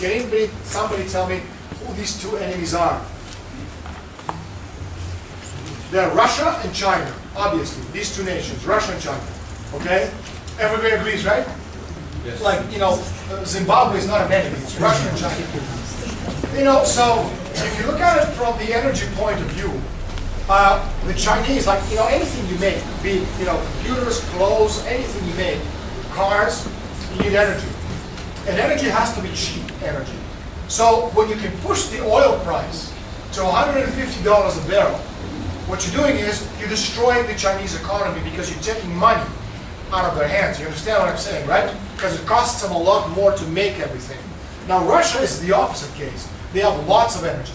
Can somebody tell me who these two enemies are? They're Russia and China, obviously. These two nations, Russia and China. Okay? Everybody agrees, right? Yes. Like, Zimbabwe is not an enemy, it's Russia and China. So if you look at it from the energy point of view, the Chinese, like, anything you make, be it, computers, clothes, anything you make, cars, you need energy. And energy has to be cheap energy. So when you can push the oil price to $150 a barrel, what you're doing is you're destroying the Chinese economy because you're taking money out of their hands. You understand what I'm saying, right? Because it costs them a lot more to make everything. Now Russia is the opposite case. They have lots of energy.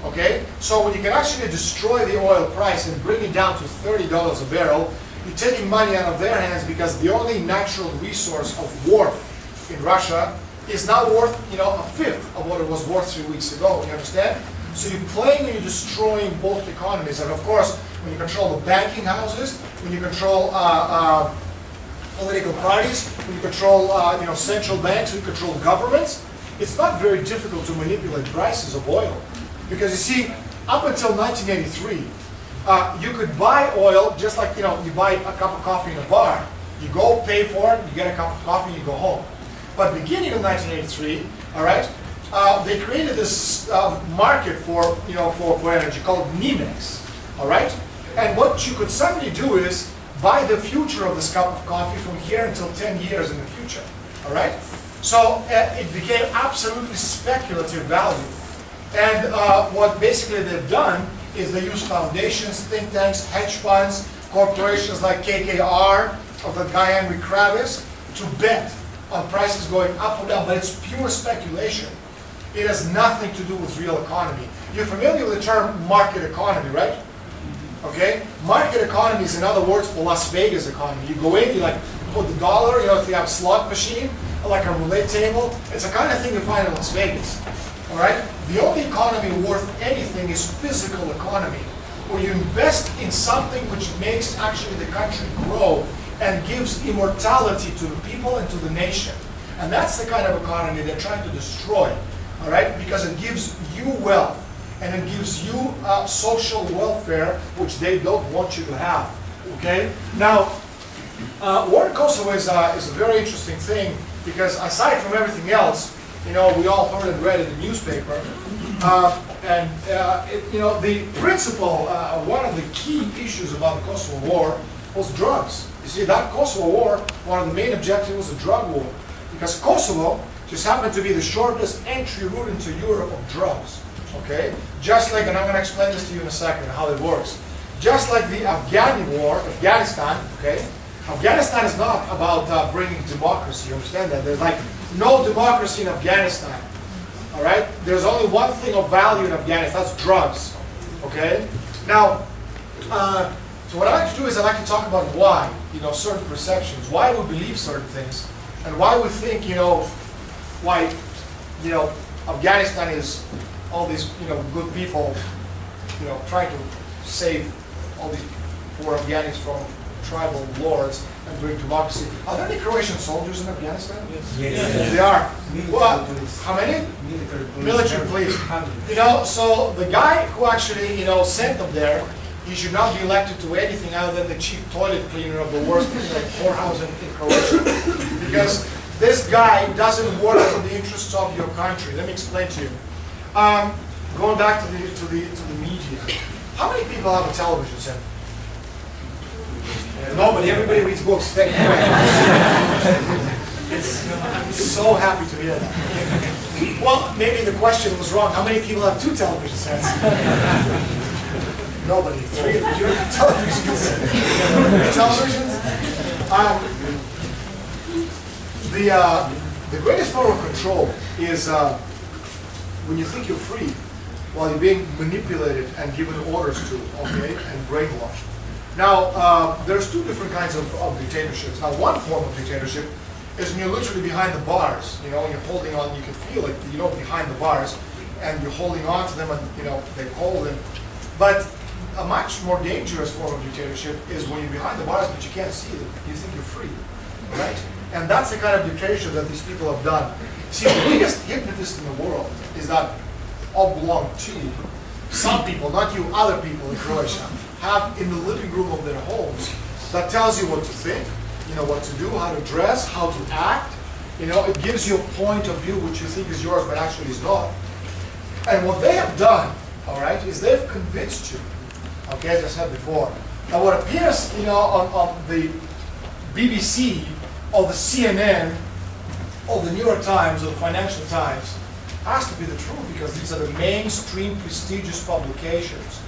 Okay? So when you can actually destroy the oil price and bring it down to $30 a barrel, you're taking money out of their hands because the only natural resource of warmth in Russia is now worth, a fifth of what it was worth 3 weeks ago. You understand? So you're playing and you're destroying both economies. And of course, when you control the banking houses, when you control political parties, when you control central banks, when you control governments, it's not very difficult to manipulate prices of oil. Because you see, up until 1983, you could buy oil just like you buy a cup of coffee in a bar. You go pay for it, you get a cup of coffee, you go home. But beginning in 1983, all right, they created this market for energy called NYMEX, all right. And what you could suddenly do is buy the future of this cup of coffee from here until 10 years in the future, all right. So it became absolutely speculative value. And what basically they've done is they use foundations, think tanks, hedge funds, corporations like KKR of the guy Henry Kravis to bet on prices going up or down, but it's pure speculation. It has nothing to do with real economy. You're familiar with the term market economy, right? Okay? Market economy is another word for Las Vegas economy. You go in, you put the dollar, if you have a slot machine, like a roulette table, it's the kind of thing you find in Las Vegas. All right? The only economy worth anything is physical economy, where you invest in something which makes actually the country grow and gives immortality to the people and to the nation. And that's the kind of economy they're trying to destroy, all right? Because it gives you wealth, and it gives you social welfare, which they don't want you to have, okay? Now, war in Kosovo is a very interesting thing, because aside from everything else, we all heard and read in the newspaper, the principal, one of the key issues about the Kosovo War was drugs. You see, that Kosovo War, one of the main objectives was a drug war, because Kosovo just happened to be the shortest entry route into Europe of drugs, okay? Just like, and I'm going to explain this to you in a second, how it works. Just like the Afghanistan, okay? Afghanistan is not about bringing democracy, you understand that? There's like no democracy in Afghanistan, all right? There's only one thing of value in Afghanistan, that's drugs, okay? Now, so what I like to do is I like to talk about why, certain perceptions, why we believe certain things, and why we think, why, Afghanistan is all these, good people, trying to save all these poor Afghanis from tribal lords and bring democracy. Are there any Croatian soldiers in Afghanistan? Yes. They are. Well, how many? Military police. So the guy who actually, sent them there, he should not be elected to anything other than the chief toilet cleaner of the worst whorehouse in Croatia. Because this guy doesn't work for the interests of your country. Let me explain to you. Going back to the media. How many people have a television set? Nobody. Everybody reads books. Thank you. I'm so happy to hear that. Well, maybe the question was wrong. How many people have 2 television sets? Nobody. 3 televisions. 3 televisions. The greatest form of control is when you think you're free, while you're being manipulated and given orders to, okay, and brainwashed. Now, there's 2 different kinds of dictatorships. Now, one form of dictatorship is when you're literally behind the bars. You're holding on. You can feel it. Behind the bars, and you're holding on to them, and they hold them. But a much more dangerous form of dictatorship is when you're behind the bars, but you can't see them. You think you're free, right? And that's the kind of dictatorship that these people have done. See, the biggest hypnotist in the that all belong to some people, not you, other people in Croatia, have in the living room of their homes that tells you what to think, you know, what to do, how to dress, how to act. You know, it gives you a point of view which you think is yours, but actually is not. And what they have done, all right, is they've convinced you, okay, as I said before, that what appears, you know, on the BBC or the CNN or the New York Times or the Financial Times has to be the truth, because these are the mainstream prestigious publications.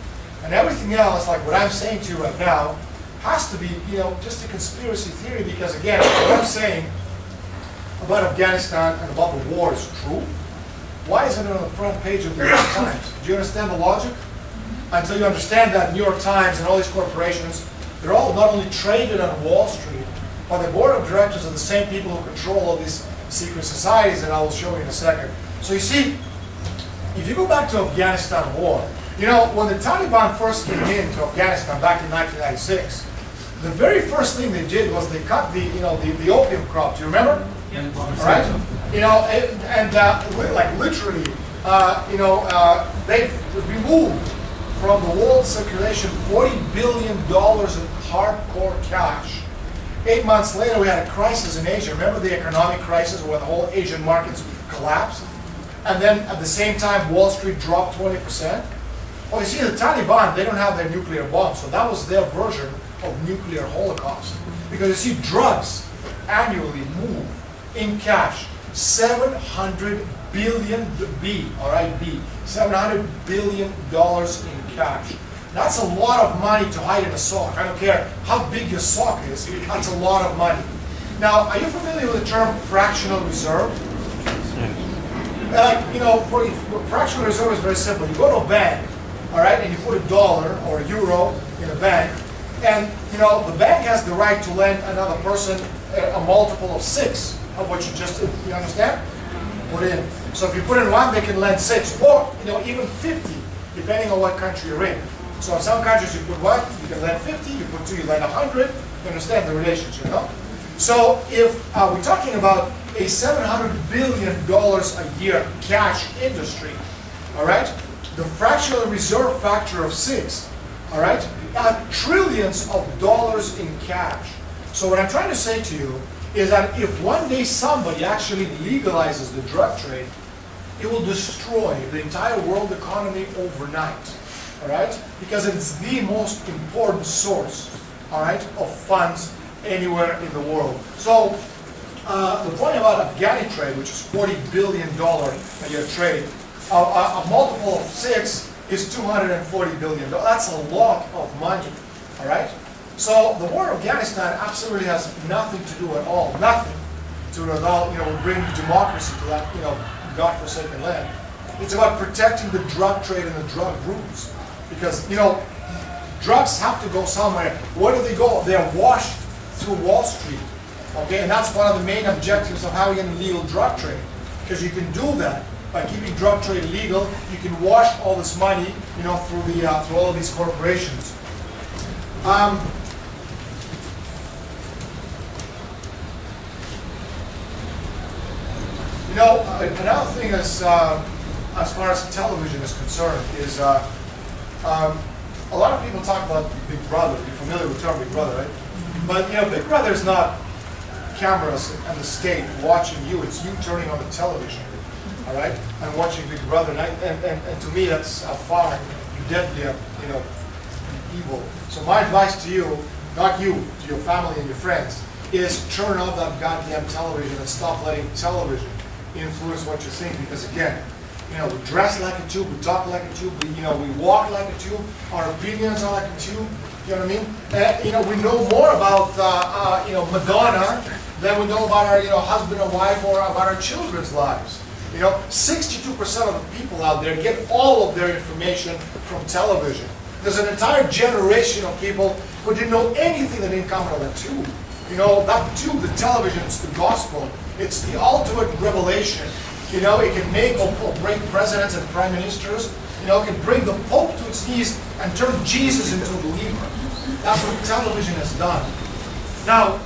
And everything else, like what I'm saying to you right now, has to be, you know, just a conspiracy theory, because again, what I'm saying about Afghanistan and about the war is true. Why isn't it on the front page of the New York Times? Do you understand the logic? Until you understand that New York Times and all these corporations, they're all not only traded on Wall Street, but the board of directors are the same people who control all these secret societies that I will show you in a second. So you see, if you go back to Afghanistan war, you know, when the Taliban first came into Afghanistan back in 1996, the very first thing they did was they cut the, you know, the opium crop. Do you remember? Yeah. All right. You know, like literally, you know, they've removed from the world circulation $40 billion in hardcore cash. 8 months later, we had a crisis in Asia. Remember the economic crisis where the whole Asian markets collapsed? And then at the same time, Wall Street dropped 20%. Well, you see, the Taliban, they don't have their nuclear bomb, so that was their version of nuclear holocaust. Because you see, drugs annually move in cash 700 billion all right, $700 billion in cash. That's a lot of money to hide in a sock. I don't care how big your sock is, that's a lot of money. Now, are you familiar with the term fractional reserve? Like, you know, fractional reserve is very simple. You go to a bank, all right, and you put $1 or €1 in a bank, and, you know, the bank has the right to lend another person a multiple of 6 of what you just did. You understand? Put in. So if you put in 1, they can lend 6, or, you know, even 50, depending on what country you're in. So in some countries you put 1, you can lend 50, you put 2, you lend 100. You understand the relationship, no? So if we're talking about a $700 billion a year cash industry, all right? The fractional reserve factor of 6, all right? Trillions of dollars in cash. So what I'm trying to say to you is that if one day somebody actually legalizes the drug trade, it will destroy the entire world economy overnight, all right? Because it's the most important source, all right, of funds anywhere in the world. So the point about Afghani trade, which is $40 billion a year trade, a multiple of 6 is $240 billion. That's a lot of money, all right? So the war in Afghanistan absolutely has nothing to do at all, nothing to do at all, you know, bring democracy to that, you know, godforsaken land. It's about protecting the drug trade and the drug rules. Because, you know, drugs have to go somewhere. Where do they go? They're washed through Wall Street. Okay, and that's one of the main objectives of having an illegal drug trade. Because you can do that by keeping drug trade legal. You can wash all this money, you know, through all of these corporations. You know, another thing is, as far as television is concerned, is a lot of people talk about Big Brother. You're familiar with the term Big Brother, right? But, you know, Big Brother is not cameras and the state watching you. It's you turning on the television, all right, and watching Big Brother. And to me, that's far deadly, you know, evil. So my advice to you, not you, to your family and your friends, is turn off that goddamn television and stop letting television influence what you think. Because again, you know, we dress like a tube, we talk like a tube, you know, we walk like a tube, our opinions are like a tube. You know what I mean? You know, we know more about you know, Madonna than we know about our, you know, husband or wife, or about our children's lives. You know, 62% of the people out there get all of their information from television. There's an entire generation of people who didn't know anything that didn't come out of that tube. You know, that tube, the television, it's the gospel. It's the ultimate revelation. You know, it can make or break presidents and prime ministers. You know, it can bring the Pope to its knees and turn Jesus into a believer. That's what television has done. Now,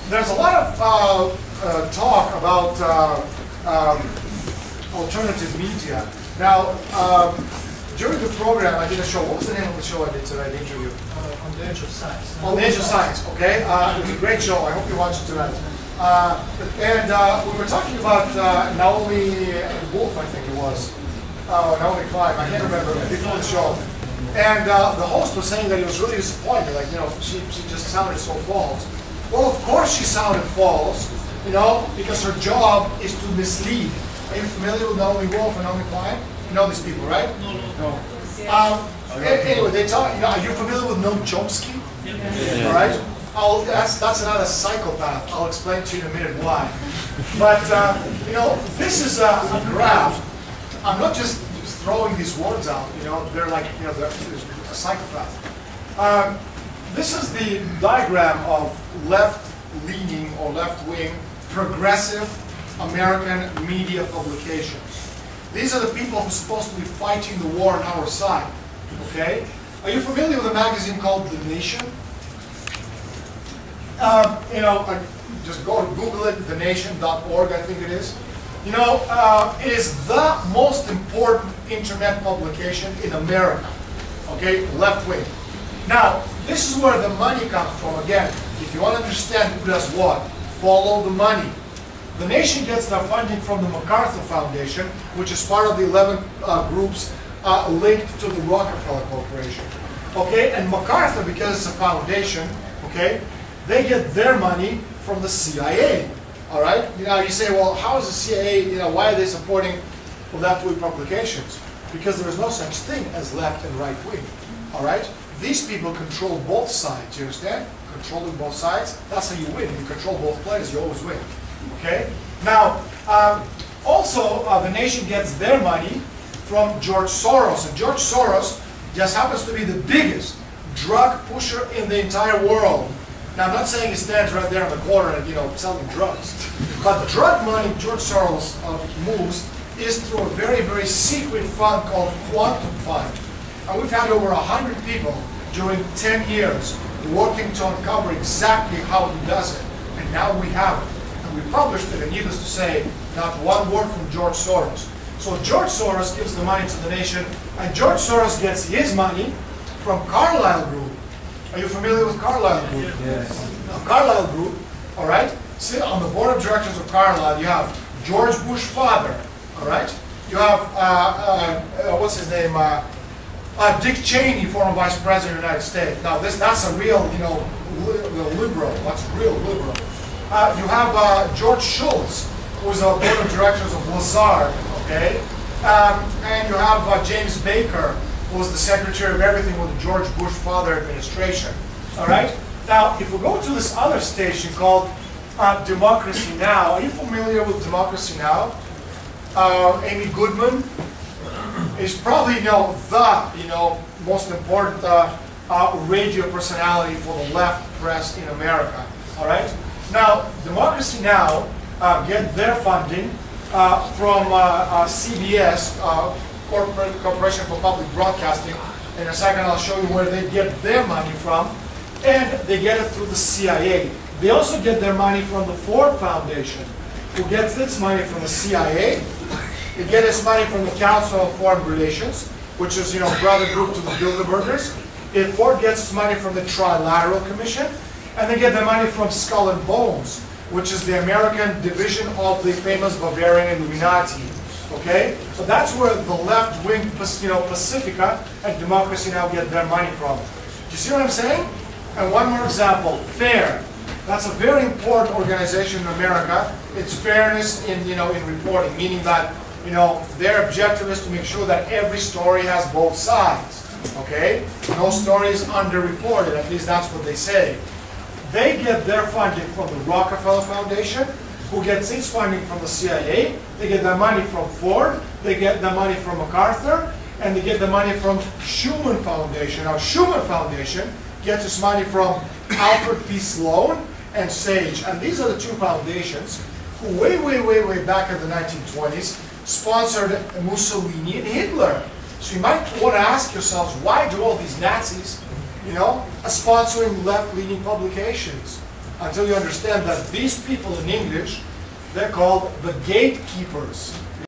there's a lot of talk about alternative media. Now, during the program, I did a show. What was the name of the show I did today, the interview? On the Edge of Science. On the Edge of Science, okay? It was a great show. I hope you watched it tonight. And we were talking about Naomi Wolf, I think it was. Naomi Klein, I can't remember, before the show. And the host was saying that he was really disappointed, like, you know, she just sounded so false. Well, of course she sounded false, you know, because her job is to mislead. Are you familiar with Naomi Wolf and Naomi Klein? You know these people, right? No. Anyway, they talk, you know, are you familiar with Noam Chomsky? Yeah. All right? That's another psychopath. I'll explain to you in a minute why. But, you know, this is a graph. I'm not just throwing these words out, you know, they're like, you know, they're a psychopath. This is the diagram of left-leaning or left-wing progressive American media publications. These are the people who are supposed to be fighting the war on our side, okay? Are you familiar with a magazine called The Nation? You know, just go to Google it, thenation.org, I think it is. You know, it is the most important internet publication in America, okay, left wing. Now, this is where the money comes from. Again, if you want to understand who does what, follow the money. The Nation gets their funding from the MacArthur Foundation, which is part of the 11 groups linked to the Rockefeller Corporation. Okay, and MacArthur, because it's a foundation, okay, they get their money from the CIA. All right. You know, you say, well, how is the CIA? You know, why are they supporting left-wing publications? Because there is no such thing as left and right wing. All right. These people control both sides. You understand? Controlling both sides. That's how you win. You control both players, you always win. Okay. Now, also, the Nation gets their money from George Soros, and George Soros just happens to be the biggest drug pusher in the entire world. Now, I'm not saying he stands right there in the corner and, you know, selling drugs. But the drug money George Soros moves is through a very, very secret fund called Quantum Fund. And we've had over 100 people during 10 years working to uncover exactly how he does it. And now we have it. And we published it, and needless to say, not one word from George Soros. So George Soros gives the money to the Nation, and George Soros gets his money from Carlyle Group. Are you familiar with Carlyle Group? Yes. Now, Carlyle Group, all right, sit on the board of directors of Carlyle, you have George Bush father, all right? You have, what's his name, Dick Cheney, former vice president of the United States. Now, that's a real, you know, liberal, that's real liberal. You have George Shultz, who's a board of directors of Lazard, okay? And you have James Baker, who was the secretary of everything with the George Bush father administration. All right? Now, if we go to this other station called Democracy Now!, are you familiar with Democracy Now!? Amy Goodman is probably, you know, the, most important radio personality for the left press in America. All right? Now, Democracy Now! Get their funding from CBS, Corporation for Public Broadcasting. In a second, I'll show you where they get their money from, and they get it through the CIA. They also get their money from the Ford Foundation, who gets its money from the CIA. They get its money from the Council of Foreign Relations, which is, brother group to the Bilderbergers. Ford gets its money from the Trilateral Commission, and they get their money from Skull and Bones, which is the American division of the famous Bavarian Illuminati. Okay, so that's where the left-wing, Pacifica and Democracy Now! Get their money from. Do you see what I'm saying? And one more example, FAIR. That's a very important organization in America. It's fairness in reporting, meaning that their objective is to make sure that every story has both sides. Okay, no story is underreported. At least that's what they say. They get their funding from the Rockefeller Foundation, who gets its funding from the CIA. They get their money from Ford. They get their money from MacArthur, and they get the money from Schuman Foundation. Now, Schuman Foundation gets its money from Alfred P. Sloan and SAGE. And these are the two foundations who way back in the 1920s sponsored Mussolini and Hitler. So you might want to ask yourselves, why do all these Nazis, sponsoring left-leaning publications? Until you understand that these people in English, they're called the gatekeepers.